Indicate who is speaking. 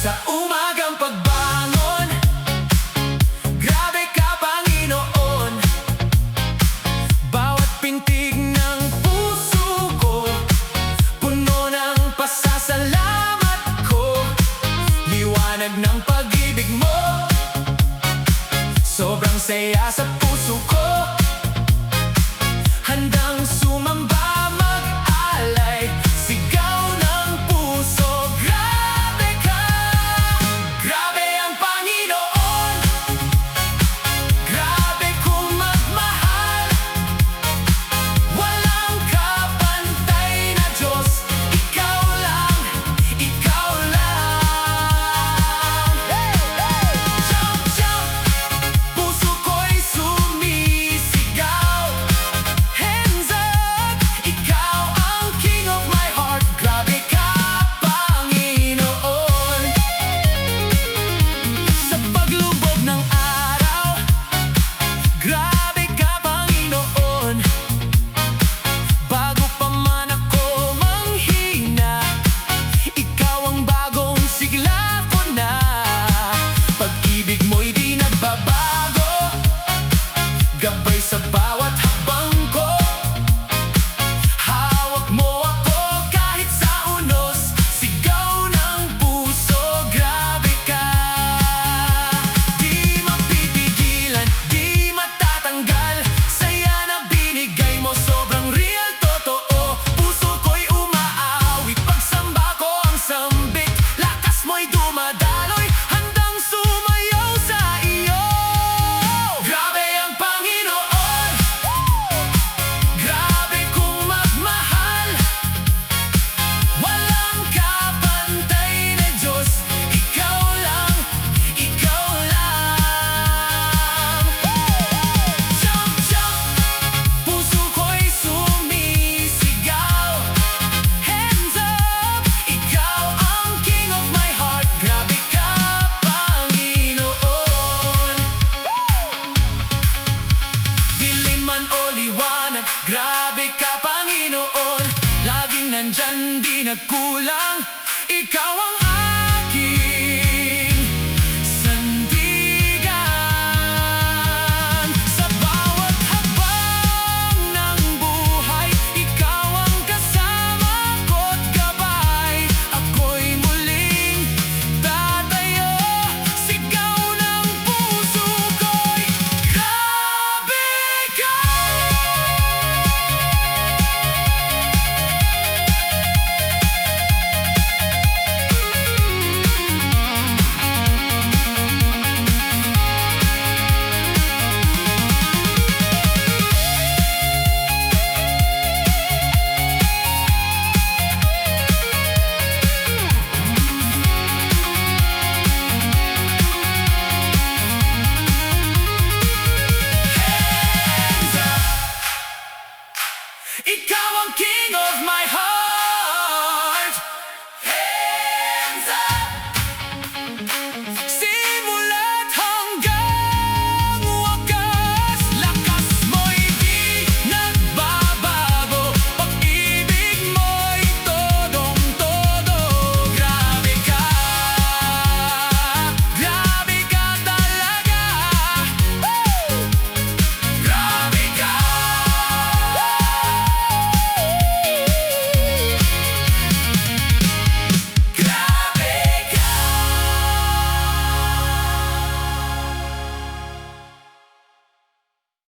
Speaker 1: Sa umagang pagbangon, grabe ka Panginoon. Bawat pintig ng puso ko, puno ng pasasalamat ko. Liwanag ng pag-ibig mo, sobrang saya sa puso ko. Handang sumamba, mag-alay, sigaw ng puso. Grabe ka, grabe ang Panginoon. Grabe kong magmahal, walang kapantay na Diyos. Ikaw lang, ikaw lang. Jump, jump, puso ko'y sumisigaw. Hands up, ikaw ang king of my heart. Grabe ka, Panginoon. Sa paglubog ng araw, grabe ka, Panginoon. Bago pa man ako manghina, ikaw ang bagong sigla ko na. Pag-ibig mo'y di nagbabago, gabay sa bawat habang ko. Hawak mo ako kahit sa unos, sigaw ng puso. Grabe ka, di mapipigilan, di matatanggal. Saya na binigay mo, sobrang real, totoo. Puso ko'y umaawit, pagsamba ko ang sambit. Lakas mo'y dumadaloy, handang sumayaw sa iyo. Grabe ang Panginoon, grabe kong magmahal, walang kapantay na Diyos. Ikaw lang, ikaw lang. Jump, jump, puso ko'y sumisigaw. Hands up, ikaw ang king of my heart. Grabe ka, Panginoon. Dilim man o liwanag, grabe ka, Panginoon. Laging nandyan, di nagkulang, ikaw ang